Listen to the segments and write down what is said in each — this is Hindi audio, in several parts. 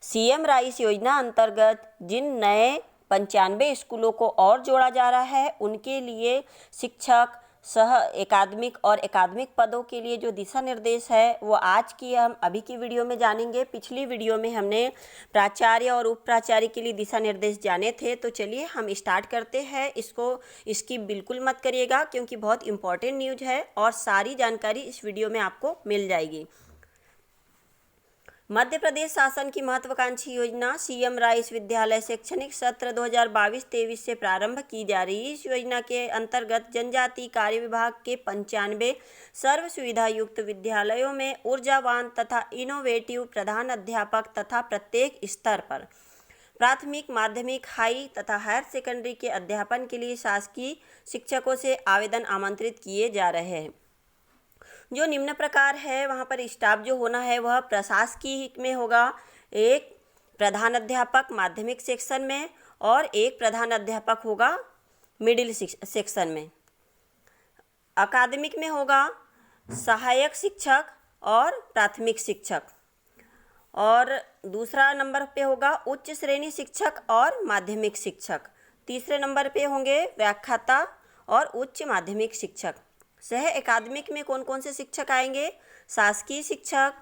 सीएम राइस योजना अंतर्गत जिन नए 95 स्कूलों को और जोड़ा जा रहा है, उनके लिए शिक्षक, सह एकादमिक और एकादमिक पदों के लिए जो दिशा निर्देश है वो आज की हम अभी की वीडियो में जानेंगे। पिछली वीडियो में हमने प्राचार्य और उप प्राचार्य के लिए दिशा निर्देश जाने थे। तो चलिए हम स्टार्ट करते हैं। इसकी बिल्कुल मत करिएगा क्योंकि बहुत इंपॉर्टेंट न्यूज़ है और सारी जानकारी इस वीडियो में आपको मिल जाएगी। मध्य प्रदेश शासन की महत्वाकांक्षी योजना सीएम राइस विद्यालय शैक्षणिक सत्र 2022-23 से प्रारंभ की जा रही। इस योजना के अंतर्गत जनजाति कार्य विभाग के 95 सर्व सुविधा युक्त विद्यालयों में ऊर्जावान तथा इनोवेटिव प्रधान अध्यापक तथा प्रत्येक स्तर पर प्राथमिक, माध्यमिक, हाई तथा हायर सेकेंडरी के अध्यापन के लिए शासकीय शिक्षकों से आवेदन आमंत्रित किए जा रहे हैं। जो निम्न प्रकार है, वहाँ पर स्टाफ जो होना है वह प्रशासकीय में होगा, एक प्रधान अध्यापक माध्यमिक सेक्शन में और एक प्रधान अध्यापक होगा मिडिल सेक्शन में। अकादमिक में होगा सहायक शिक्षक और प्राथमिक शिक्षक, और दूसरा नंबर पे होगा उच्च श्रेणी शिक्षक और माध्यमिक शिक्षक। तीसरे नंबर पे होंगे व्याख्याता और उच्च माध्यमिक शिक्षक। सह एकादमिक में कौन कौन से शिक्षक आएंगे? शासकीय शिक्षक,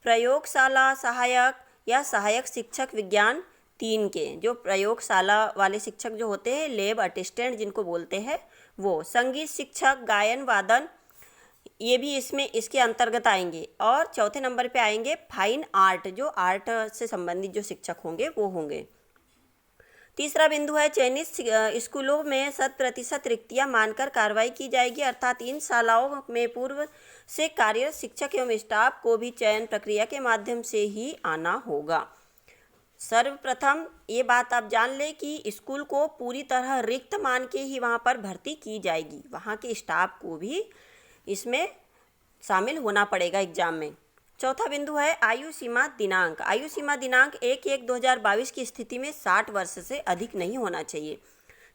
प्रयोगशाला सहायक या सहायक शिक्षक विज्ञान 3 के, जो प्रयोगशाला वाले शिक्षक जो होते हैं, लैब असिस्टेंट जिनको बोलते हैं वो। संगीत शिक्षक, गायन वादन, ये भी इसके अंतर्गत आएंगे। और चौथे नंबर पे आएंगे फाइन आर्ट, जो आर्ट से संबंधित जो शिक्षक होंगे वो होंगे। तीसरा बिंदु है चयनित स्कूलों में 100% रिक्तियां मानकर कार्रवाई की जाएगी, अर्थात इन शालाओं में पूर्व से कार्यरत शिक्षक एवं स्टाफ को भी चयन प्रक्रिया के माध्यम से ही आना होगा। सर्वप्रथम ये बात आप जान लें कि स्कूल को पूरी तरह रिक्त मान के ही वहाँ पर भर्ती की जाएगी। वहाँ के स्टाफ को भी इसमें शामिल होना पड़ेगा एग्जाम में। चौथा बिंदु है आयु सीमा दिनांक। आयु सीमा दिनांक 1/1/2022 की स्थिति में 60 वर्ष से अधिक नहीं होना चाहिए।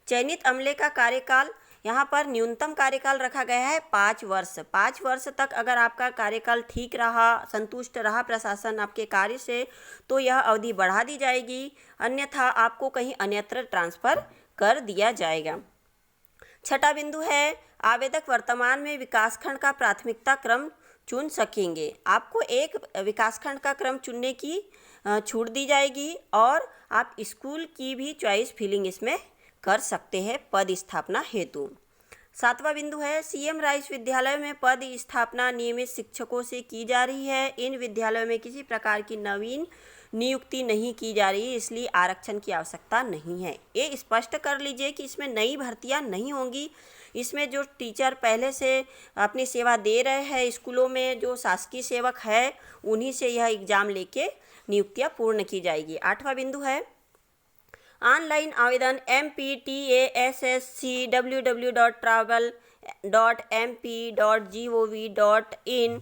चयनित अमले का कार्यकाल, यहाँ पर न्यूनतम कार्यकाल रखा गया है 5 वर्ष। 5 वर्ष तक अगर आपका कार्यकाल ठीक रहा, संतुष्ट रहा प्रशासन आपके कार्य से, तो यह अवधि बढ़ा दी जाएगी, अन्यथा आपको कहीं अन्यत्र ट्रांसफ़र कर दिया जाएगा। छठा बिंदु है आवेदक वर्तमान में विकासखंड का प्राथमिकता क्रम चुन सकेंगे। आपको एक विकासखंड का क्रम चुनने की छूट दी जाएगी और आप स्कूल की भी चॉइस फिलिंग इसमें कर सकते हैं पद स्थापना हेतु। सातवां बिंदु है सीएम राइस विद्यालय में पद स्थापना नियमित शिक्षकों से की जा रही है। इन विद्यालयों में किसी प्रकार की नवीन नियुक्ति नहीं की जा रही है, इसलिए आरक्षण की आवश्यकता नहीं है। ये स्पष्ट कर लीजिए कि इसमें नई भर्तियां नहीं होंगी। इसमें जो टीचर पहले से अपनी सेवा दे रहे हैं स्कूलों में, जो शासकीय सेवक है, उन्हीं से यह एग्ज़ाम लेके नियुक्तियां पूर्ण की जाएगी। आठवां बिंदु है ऑनलाइन आवेदन mptassc.www.travel.mp.gov.in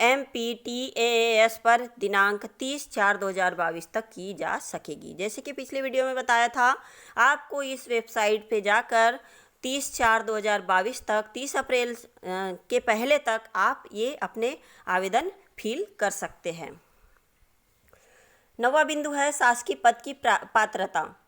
MPTAS पर दिनांक 30/4/2022 तक की जा सकेगी। जैसे कि पिछले वीडियो में बताया था, आपको इस वेबसाइट पे जाकर 30/4/2022 तक, 30 अप्रैल के पहले तक आप ये अपने आवेदन फिल कर सकते हैं। 9वां बिंदु है शासकीय पद की पात्रता।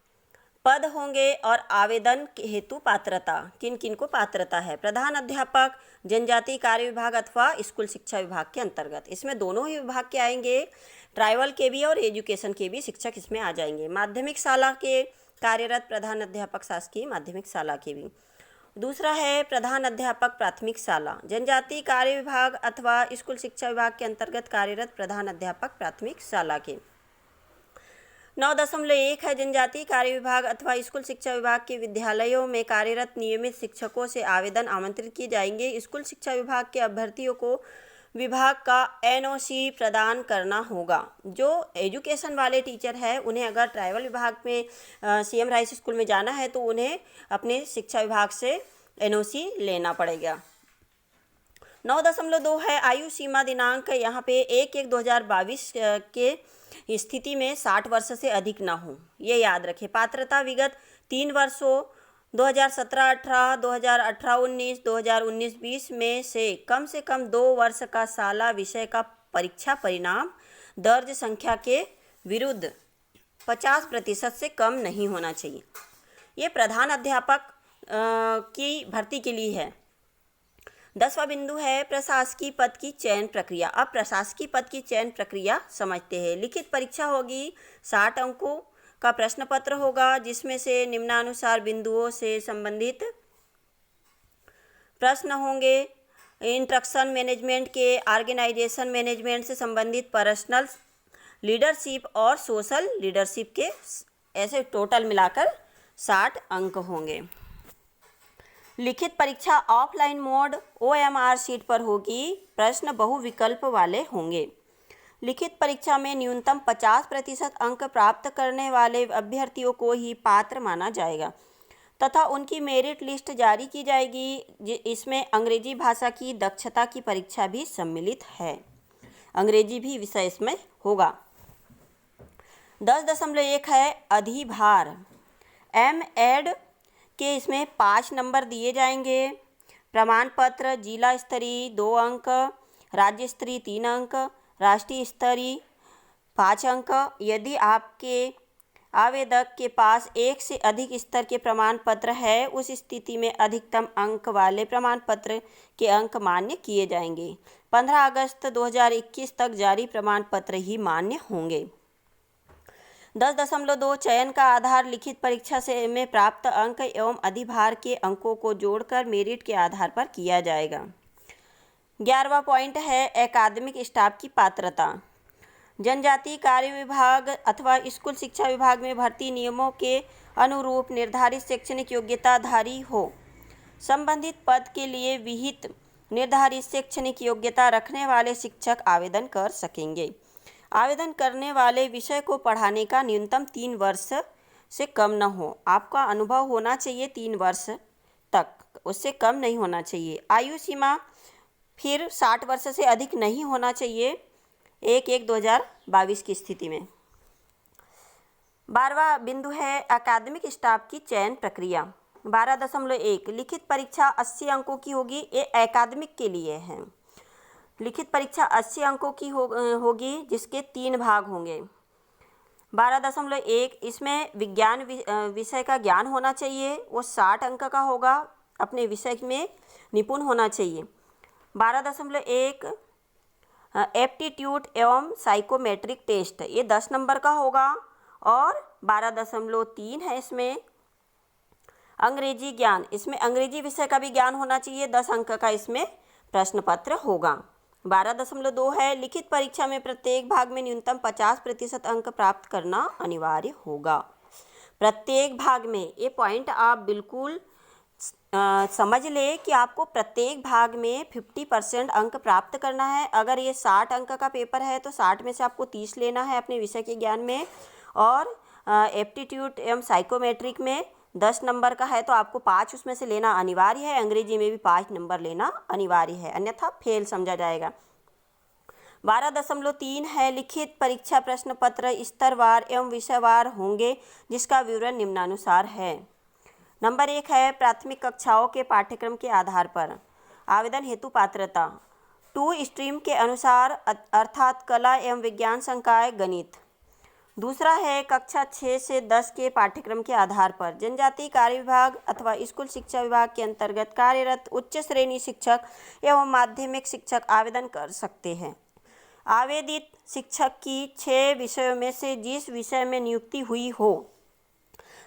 पद होंगे और आवेदन हेतु पात्रता, किन किन को पात्रता है? प्रधान अध्यापक जनजातीय कार्य विभाग अथवा स्कूल शिक्षा विभाग के अंतर्गत। इसमें दोनों ही विभाग के आएंगे, ट्राइबल के भी और एजुकेशन के भी शिक्षक इसमें आ जाएंगे। माध्यमिक शाला के कार्यरत प्रधान अध्यापक शासकीय माध्यमिक शाला के भी। दूसरा है प्रधान अध्यापक प्राथमिक शाला, जनजातीय कार्य विभाग अथवा स्कूल शिक्षा विभाग के अंतर्गत कार्यरत प्रधान अध्यापक प्राथमिक शाला के। 9.1 है जनजातीय कार्य विभाग अथवा स्कूल शिक्षा विभाग के विद्यालयों में कार्यरत नियमित शिक्षकों से आवेदन आमंत्रित किए जाएंगे। स्कूल शिक्षा विभाग के अभ्यर्थियों को विभाग का एनओसी प्रदान करना होगा। जो एजुकेशन वाले टीचर हैं, उन्हें अगर ट्राइबल विभाग में सीएम राइस स्कूल में जाना है तो उन्हें अपने शिक्षा विभाग से एनओसी लेना पड़ेगा। 9.2 है आयु सीमा दिनांक। यहाँ पे 1/1/2022 के स्थिति में 60 वर्ष से अधिक ना हो, ये याद रखें। पात्रता विगत 3 वर्षों 2017-18, 2018-19, 2019-20 में से कम 2 वर्ष का शाला विषय का परीक्षा परिणाम दर्ज संख्या के विरुद्ध 50% से कम नहीं होना चाहिए। ये प्रधान अध्यापक की भर्ती के लिए है। 10वां बिंदु है प्रशासकीय पद की चयन प्रक्रिया। अब प्रशासकीय पद की चयन प्रक्रिया समझते हैं। लिखित परीक्षा होगी, 60 अंकों का प्रश्न पत्र होगा, जिसमें से निम्नानुसार बिंदुओं से संबंधित प्रश्न होंगे। इंस्ट्रक्शन मैनेजमेंट के, ऑर्गेनाइजेशन मैनेजमेंट से संबंधित, पर्सनल लीडरशिप और सोशल लीडरशिप के, ऐसे टोटल मिलाकर 60 अंक होंगे। लिखित परीक्षा ऑफलाइन मोड OMR शीट पर होगी। प्रश्न बहुविकल्प वाले होंगे। लिखित परीक्षा में न्यूनतम 50% अंक प्राप्त करने वाले अभ्यर्थियों को ही पात्र माना जाएगा तथा उनकी मेरिट लिस्ट जारी की जाएगी। इसमें अंग्रेजी भाषा की दक्षता की परीक्षा भी सम्मिलित है। अंग्रेजी भी विषय इसमें होगा। 10.1 है अधिभार। MEd के इसमें 5 नंबर दिए जाएंगे। प्रमाण पत्र जिला स्तरीय 2 अंक, राज्य स्तरीय 3 अंक, राष्ट्रीय स्तरीय 5 अंक। यदि आपके आवेदक के पास एक से अधिक स्तर के प्रमाण पत्र है, उस स्थिति में अधिकतम अंक वाले प्रमाण पत्र के अंक मान्य किए जाएंगे। 15 अगस्त 2021 तक जारी प्रमाण पत्र ही मान्य होंगे। 10.2 चयन का आधार लिखित परीक्षा से में प्राप्त अंक एवं अधिभार के अंकों को जोड़कर मेरिट के आधार पर किया जाएगा। 11वां पॉइंट है एकादमिक स्टाफ की पात्रता। जनजातीय कार्य विभाग अथवा स्कूल शिक्षा विभाग में भर्ती नियमों के अनुरूप निर्धारित शैक्षणिक योग्यताधारी हो। संबंधित पद के लिए विहित निर्धारित शैक्षणिक योग्यता रखने वाले शिक्षक आवेदन कर सकेंगे। आवेदन करने वाले विषय को पढ़ाने का न्यूनतम 3 वर्ष से कम न हो। आपका अनुभव होना चाहिए 3 वर्ष तक, उससे कम नहीं होना चाहिए। आयु सीमा फिर 60 वर्ष से अधिक नहीं होना चाहिए 1/1/2022 की स्थिति में। 12वां बिंदु है अकादमिक स्टाफ की चयन प्रक्रिया। 12.1 लिखित परीक्षा 80 अंकों की होगी। ये अकादमिक के लिए है। लिखित परीक्षा 80 अंकों की होगी, जिसके 3 भाग होंगे। 12.1 इसमें विज्ञान विषय का ज्ञान होना चाहिए, वो 60 अंक का होगा। अपने विषय में निपुण होना चाहिए। 12.1 एप्टीट्यूड एवं साइकोमेट्रिक टेस्ट, ये 10 नंबर का होगा। और 12.3 है इसमें अंग्रेजी ज्ञान। इसमें अंग्रेजी विषय का भी ज्ञान होना चाहिए, 10 अंक का इसमें प्रश्न पत्र होगा। 12.2 है लिखित परीक्षा में प्रत्येक भाग में न्यूनतम 50% अंक प्राप्त करना अनिवार्य होगा। प्रत्येक भाग में, ये पॉइंट आप बिल्कुल समझ ले कि आपको प्रत्येक भाग में 50% अंक प्राप्त करना है। अगर ये 60 अंक का पेपर है तो 60 में से आपको 30 लेना है अपने विषय के ज्ञान में, और एप्टीट्यूड एवं साइकोमेट्रिक में 10 नंबर का है तो आपको 5 उसमें से लेना अनिवार्य है। अंग्रेजी में भी 5 नंबर लेना अनिवार्य है, अन्यथा फेल समझा जाएगा। 12.3 है लिखित परीक्षा प्रश्न पत्र स्तरवार एवं विषयवार होंगे, जिसका विवरण निम्नानुसार है। नंबर 1 है प्राथमिक कक्षाओं के पाठ्यक्रम के आधार पर आवेदन हेतु पात्रता 2 स्ट्रीम के अनुसार, अर्थात कला एवं विज्ञान संकाय गणित। दूसरा है कक्षा 6 से 10 के पाठ्यक्रम के आधार पर जनजातीय कार्य विभाग अथवा स्कूल शिक्षा विभाग के अंतर्गत कार्यरत उच्च श्रेणी शिक्षक एवं माध्यमिक शिक्षक आवेदन कर सकते हैं। आवेदित शिक्षक की 6 विषयों में से जिस विषय में नियुक्ति हुई हो,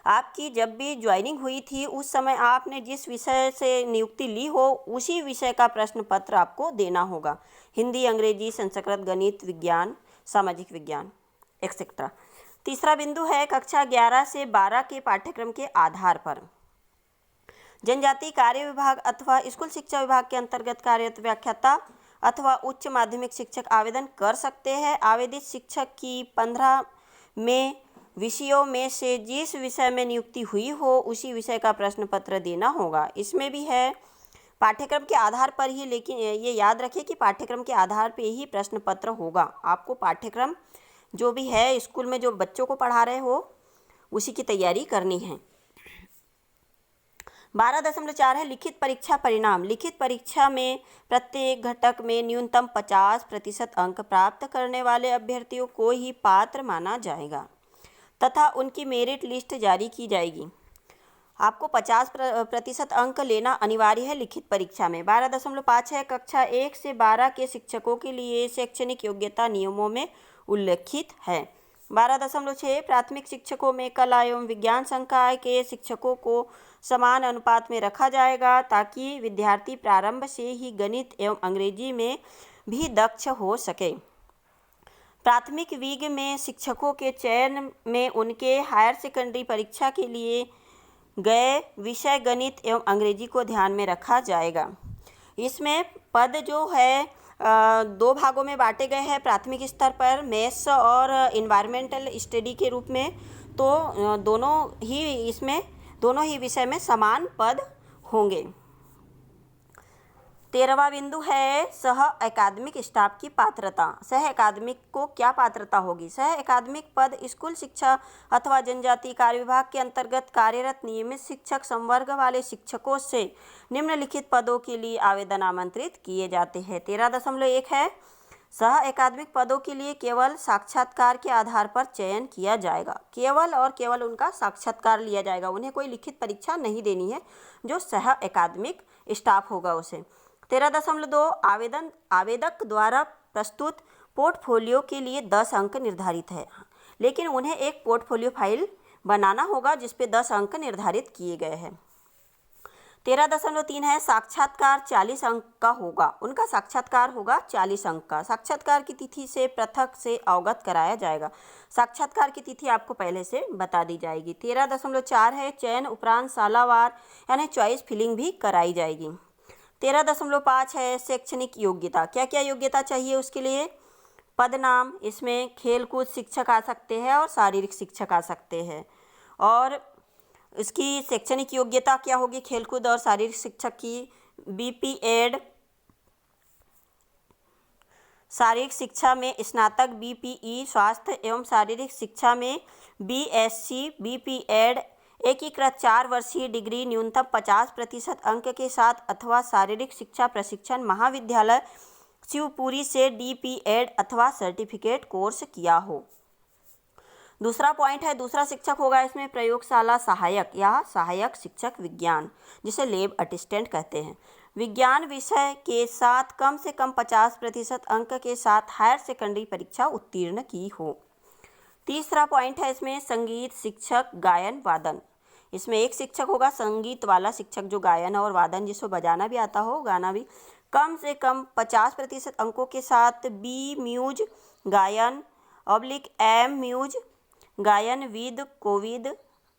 आपकी जब भी ज्वाइनिंग हुई थी उस समय आपने जिस विषय से नियुक्ति ली हो, उसी विषय का प्रश्न पत्र आपको देना होगा। हिंदी, अंग्रेजी, संस्कृत, गणित, विज्ञान, सामाजिक विज्ञान एक्सेट्रा। तीसरा बिंदु है कक्षा 11 से 12 के पाठ्यक्रम के आधार पर जनजातीय कार्य विभाग अथवा स्कूल शिक्षा विभाग के अंतर्गत कार्यरत व्याख्याता अथवा उच्च माध्यमिक शिक्षक आवेदन कर सकते हैं। आवेदित शिक्षक की 15 में विषयों में से जिस विषय में नियुक्ति हुई हो, उसी विषय का प्रश्न पत्र देना होगा। इसमें भी है पाठ्यक्रम के आधार पर ही, लेकिन ये याद रखिए कि पाठ्यक्रम के आधार पर ही प्रश्न पत्र होगा। आपको पाठ्यक्रम जो भी है स्कूल में जो बच्चों को पढ़ा रहे हो उसी की तैयारी करनी है। 12.4 है लिखित परीक्षा परिणाम। लिखित परीक्षा में प्रत्येक घटक में न्यूनतम 50% अंक प्राप्त करने वाले अभ्यर्थियों को ही पात्र माना जाएगा। तथा उनकी मेरिट लिस्ट जारी की जाएगी। आपको 50% अंक लेना अनिवार्य है लिखित परीक्षा में। 12.5 है, कक्षा 1 से 12 के शिक्षकों के लिए शैक्षणिक योग्यता नियमों में उल्लिखित है। 12.6 प्राथमिक शिक्षकों में कला एवं विज्ञान संकाय के शिक्षकों को समान अनुपात में रखा जाएगा ताकि विद्यार्थी प्रारंभ से ही गणित एवं अंग्रेजी में भी दक्ष हो सके। प्राथमिक विग में शिक्षकों के चयन में उनके हायर सेकेंडरी परीक्षा के लिए गए विषय गणित एवं अंग्रेजी को ध्यान में रखा जाएगा। इसमें पद जो है 2 भागों में बांटे गए हैं प्राथमिक स्तर पर, मैथ्स और इन्वायरमेंटल स्टडी के रूप में। तो दोनों ही विषय में समान पद होंगे। 13वां बिंदु है सह अकादमिक स्टाफ की पात्रता। सह अकादमिक को क्या पात्रता होगी? सह अकादमिक पद स्कूल शिक्षा अथवा जनजातीय कार्य विभाग के अंतर्गत कार्यरत नियमित शिक्षक संवर्ग वाले शिक्षकों से निम्नलिखित पदों के लिए आवेदन आमंत्रित किए जाते हैं। 13.1 है, सह अकादमिक पदों के लिए केवल साक्षात्कार के आधार पर चयन किया जाएगा। केवल और केवल उनका साक्षात्कार लिया जाएगा, उन्हें कोई लिखित परीक्षा नहीं देनी है। जो सह अकादमिक स्टाफ होगा उसे। 13.2 आवेदक द्वारा प्रस्तुत पोर्टफोलियो के लिए 10 अंक निर्धारित है, लेकिन उन्हें एक पोर्टफोलियो फाइल बनाना होगा जिस पे 10 अंक निर्धारित किए गए हैं। 13.3 है, साक्षात्कार 40 अंक का होगा। उनका साक्षात्कार होगा 40 अंक का। साक्षात्कार की तिथि से पृथक से अवगत कराया जाएगा। साक्षात्कार की तिथि आपको पहले से बता दी जाएगी। 13.4 है, चयन उपरांत सालावार यानी चॉइस फिलिंग भी कराई जाएगी। 13.5 है, शैक्षणिक योग्यता। क्या क्या योग्यता चाहिए उसके लिए? पद नाम, इसमें खेलकूद शिक्षक आ सकते हैं और शारीरिक शिक्षक आ सकते हैं। और इसकी शैक्षणिक योग्यता क्या होगी खेलकूद और शारीरिक शिक्षक की? BPEd, शारीरिक शिक्षा में स्नातक BPE, स्वास्थ्य एवं शारीरिक शिक्षा में BSc, BPEd, एकीकृत 4 वर्षीय डिग्री न्यूनतम 50% अंक के साथ अथवा शारीरिक शिक्षा प्रशिक्षण महाविद्यालय शिवपुरी से DPEd अथवा सर्टिफिकेट कोर्स किया हो। दूसरा पॉइंट है, दूसरा शिक्षक होगा इसमें प्रयोगशाला सहायक या सहायक शिक्षक विज्ञान, जिसे लैब असिस्टेंट कहते हैं। विज्ञान विषय के साथ कम से कम 50% अंक के साथ हायर सेकेंडरी परीक्षा उत्तीर्ण की हो। तीसरा पॉइंट है इसमें संगीत शिक्षक गायन वादन। इसमें एक शिक्षक होगा संगीत वाला शिक्षक जो गायन और वादन जिसको बजाना भी आता हो गाना भी, कम से कम 50% अंकों के साथ B म्यूज गायन /M म्यूज गायन विद कोविद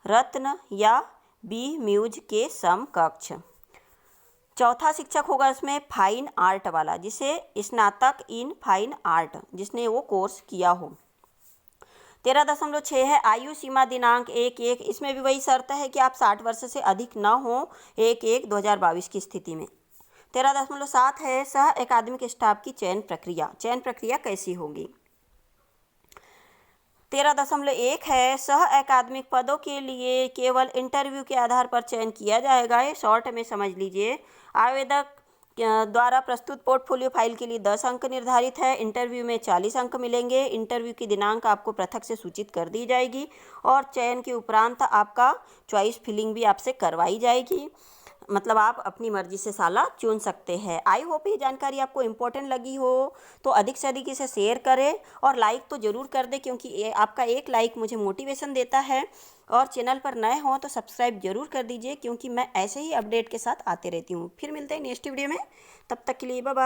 रत्न या B म्यूज के समकक्ष। चौथा शिक्षक होगा इसमें फाइन आर्ट वाला, जिसे स्नातक इन फाइन आर्ट जिसने वो कोर्स किया हो। 13.6 है, आयु सीमा दिनांक 1/1। इसमें भी वही शर्त है कि आप 60 वर्ष से अधिक न हो 1/1/2022 की स्थिति में। 13.7 है, सह अकादमिक स्टाफ की चयन प्रक्रिया। चयन प्रक्रिया कैसी होगी? 13.1 है, सह अकादमिक पदों के लिए केवल इंटरव्यू के आधार पर चयन किया जाएगा। ये शॉर्ट में समझ लीजिए। आवेदक द्वारा प्रस्तुत पोर्टफोलियो फाइल के लिए 10 अंक निर्धारित है। इंटरव्यू में 40 अंक मिलेंगे। इंटरव्यू की दिनांक आपको पृथक से सूचित कर दी जाएगी और चयन के उपरांत आपका चॉइस फिलिंग भी आपसे करवाई जाएगी। मतलब आप अपनी मर्जी से साला चुन सकते हैं। आई होप ये जानकारी आपको इम्पोर्टेंट लगी हो तो अधिक से अधिक इसे शेयर करें और लाइक तो ज़रूर कर दें, क्योंकि आपका एक लाइक मुझे मोटिवेशन देता है। और चैनल पर नए हों तो सब्सक्राइब जरूर कर दीजिए, क्योंकि मैं ऐसे ही अपडेट के साथ आते रहती हूँ। फिर मिलते हैं नेक्स्ट वीडियो में, तब तक के लिए बाय बाय।